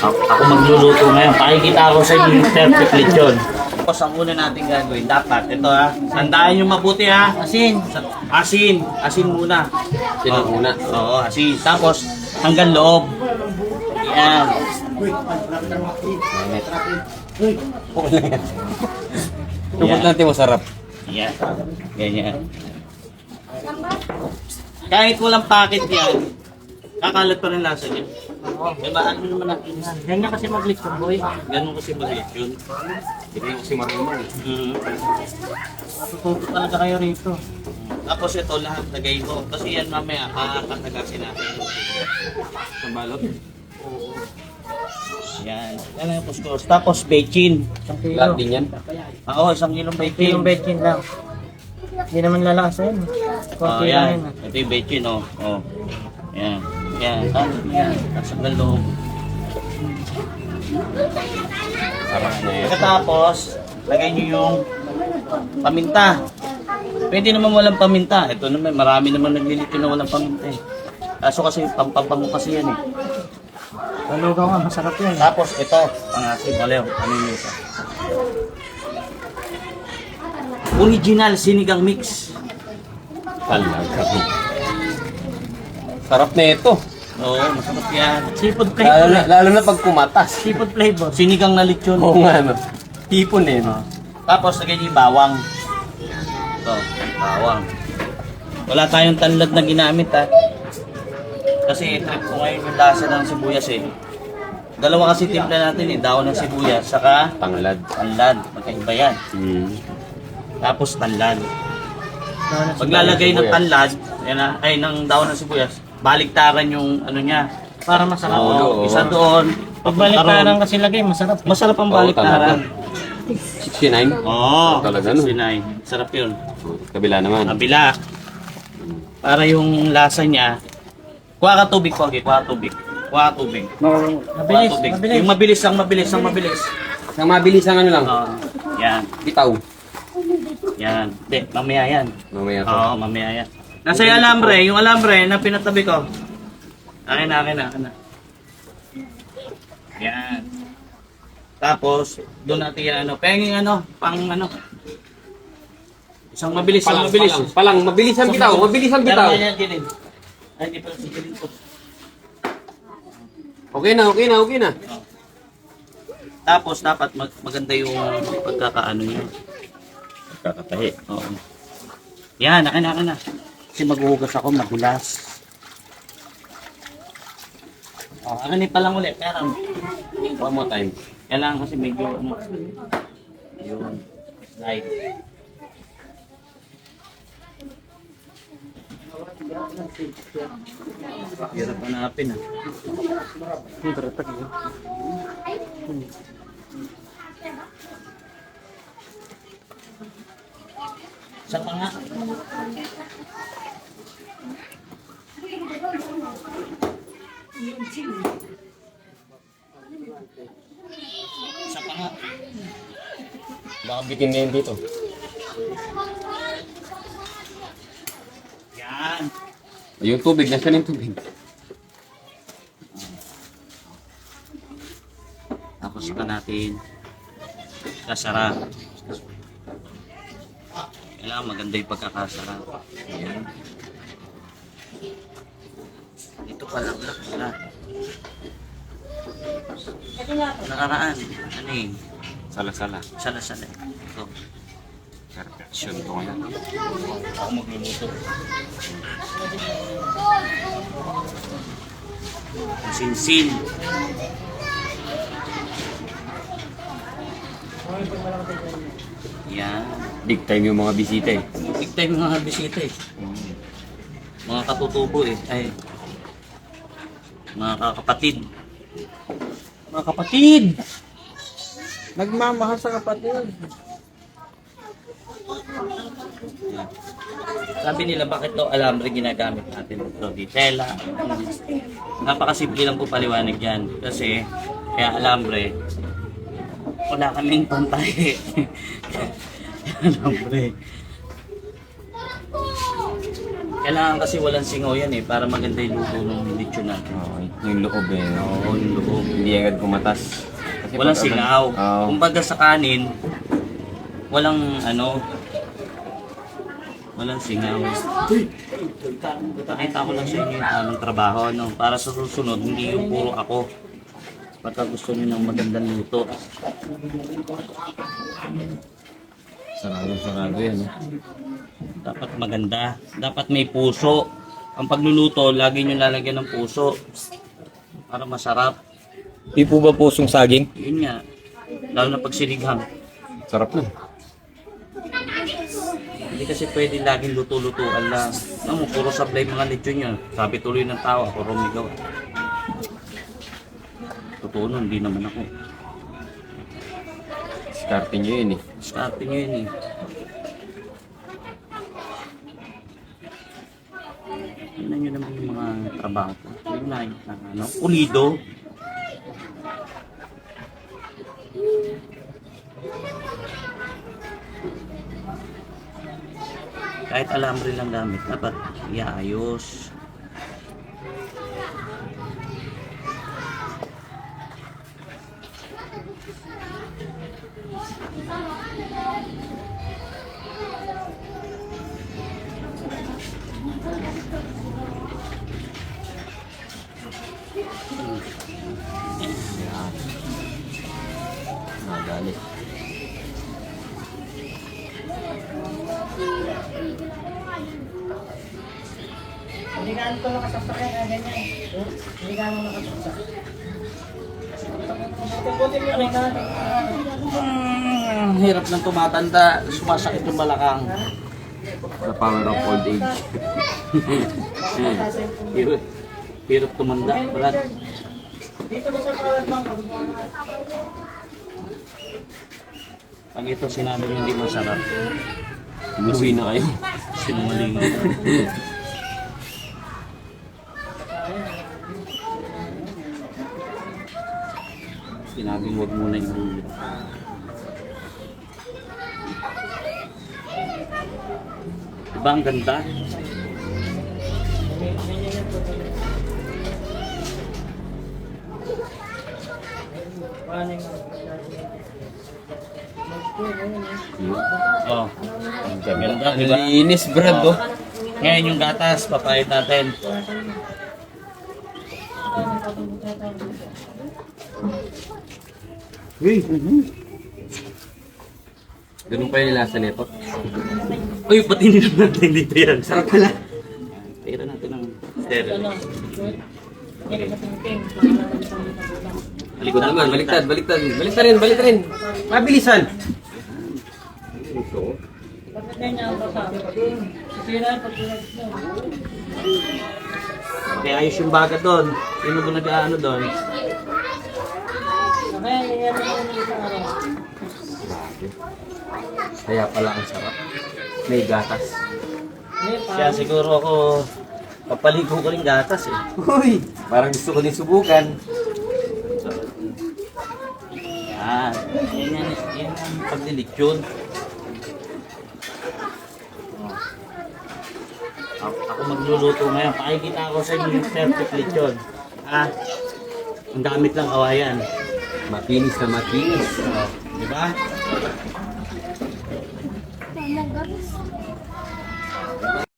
Ako magluluto ngayon. Pakikita ko sa inyo yung perfect lechon. Tapos ang una natin gagawin, dapat, ito ha, tandaan nyo mabuti ha. Asin. Asin. Asin muna. Asin ang una. Oo, asin. Tapos, hanggang loob. Yan. Tungkol natin masarap. Yan. Ganyan. Kahit walang packet yan, kakalat pa rin lasa niya. Diba, ano naman natin? Ganyan kasi mag-lechon, boy. Ganun kasi maliit yun. Hindi kasi marunong. Matututo talaga kayo rito. Tapos ito lahat lagay mo. Kasi yan mamaya, kakatagasin natin. Sa balot. Yan. Yan ang puskos. Tapos bacon. Lahat din yan. Oo, 1 kilong bacon. Yung bacon lang. Hindi naman lalakas na yun. Oh, Konti lang yan. yun. Ito yung bacon, oh. Oh. Yan. Yan. Yan. Tapos hanggang loob. Sarap na yan. Pagkatapos, lagay nyo yung paminta. Pwede naman walang paminta. Ito naman, marami naman naglilito na walang paminta eh. Kaso kasi, pampabango kasi yan eh. Talugaw nga, masarap yan. Tapos ito, ang asin olew. Ano yung isa? Original sinigang mix. Talaga. Sarap na ito. Oo, masarap yan. Seafood flavor. Lalo na pag kumatas. Seafood flavor. Sinigang na lechon. Oo nga, no. Tipon eh, no. Tapos lagay niyo yung bawang. Ito, bawang. Wala tayong tanlad na ginamit ha. Kasi trip ko ngayon yung lasa ng sibuyas eh. Dalawa kasi timpla natin eh, dahon ng sibuyas, saka Tanglad. tanlad. Magkaiba yan. Tapos tanlad. Paglalagay ng tanlad, yan na, ay ng dahon ng sibuyas, baliktaran yung ano niya. Para masarap. Oo. Isa doon. Pagbaliktaran kasi lagay, masarap. Masarap ang Oo, baliktaran. 69? Oo, Talaga, no? 69. Sarap yun. Kabila naman. Kabila. Para yung lasa niya. Kuha ka tubig, Pogi. Kuha ka tubig. Kuha ka tubig. Mabilis, Kuha ka tubig. mabilis. Yung mabilis, ang mabilis, ang mabilis. Nang mabilis ang ano lang. Oo. Yan. Bitaw. Yan. Hindi, mamaya yan. Mamaya ko. Oo, mamaya yan. Nasa yung alambre, yung alambre na pinatabi ko. Akin na, akin na, akin na. Yan. Tapos, doon natin yan ano. Penging ano, pang ano. Isang mabilis, isang mabilis. Palang, mabilis ang bitaw. Mabilis ang bitaw. Yan, yan, yan. Ay, hindi pala sigilin ko. Okay na, okay na, okay na. Tapos, dapat maganda yung pagkakaano niya. Pagkakatahi. Oo. Yan, akin na, akin na. Kasi maghuhugas ako, madulas. Oh, akin pa lang ulit. Pero, One more time. kailangan kasi medyo, ano, yun, slide. Hirap hanapin ah. Isa pa nga. Isa pa nga. Baka bitin na yun dito. Yan. Yung tubig, nasa yung tubig. Tapos pa natin kasara. Kailangan maganda yung pagkakasara. Ayan. Ito pa lang na. Nakaraan. Ano eh? Sala-sala. Sala-sala. Ito. Perfection to ngayon. Ako magluluto. Sinsin. Yan. Big time yung mga bisita eh. Big time yung mga bisita eh. Mga katutubo eh. Ay. Mga kakapatid. Mga kapatid! Nagmamahal sa kapatid. Yan. Sabi nila bakit daw alambre ginagamit natin ito di tela. Napakasimple lang po paliwanag yan. Kasi kaya alambre wala kaming pantay. Alambre. Kailangan kasi walang singaw yan eh para maganda yung luto ng lechon. traditional. Okay. Yung loob eh. Oo, yung loob. Hindi agad kumatas. Kasi Walang pag- singaw. Oo. Kumbaga sa kanin, walang walang singaw. Pakita ko lang sa inyo yung aming trabaho, para sa susunod, hindi yung puro ako. Pagka gusto niyo ng magandang luto. Sarado yan. Dapat maganda. Dapat may puso. Ang pagluluto, lagi nyo lalagyan ng puso. Para masarap. Di po ba pusong saging? Yun nga. Lalo na pag sinighang. Sarap na. Hindi kasi pwede laging luto-lutuan lang. Alam mo, puro sablay mga lechon yun. Sabi tuloy ng tao, ako rumigaw. Totoo nun, hindi naman ako. Diskarte nyo yun eh. Diskarte nyo yun eh. Tingnan nyo naman yung mga trabaho ko. Yung na, pulido. Kahit alambre lang gamit, dapat iayos. Nadali. Hindi ka ito nakasasakay na ganyan. Hindi ka nakasasakay. Buti mo rin na. Hirap ng tumatanda, sumasakit yung balakang. The power of old age. Hirap tumanda, Brad. Dito mo sa kalat bang Pag ito sinabi nyo hindi masarap, Umuwi na kayo. sinungaling. Sinabing huwag muna inulit. Diba ang ganda? Oh, ang ganda, diba? Linis, Brad, oh. Ngayon yung gatas, papayad natin. Ganun pa yung lasa nito. Uy, pati nila natin dito yan. Sarap pala. Tira natin ng stereo. Likod naman, baliktad. Baliktad rin. Mabilisan. Bakit ganyan ang pasabi? Sisira pag Kaya ayos yung bagat doon. Sino ba nag-ano doon? Kaya yan ang sa araw. Kaya pala ang sarap. May gatas. Kaya siguro ako papaligo ko rin gatas eh. Uy! Parang gusto ko din subukan. Yan. Yan ang paglilitsyon. Ako magluluto ngayon. Pakikita ko sa inyo yung perfect lechon. Ang gamit lang kawayan. Makinis na makinis. Di ba?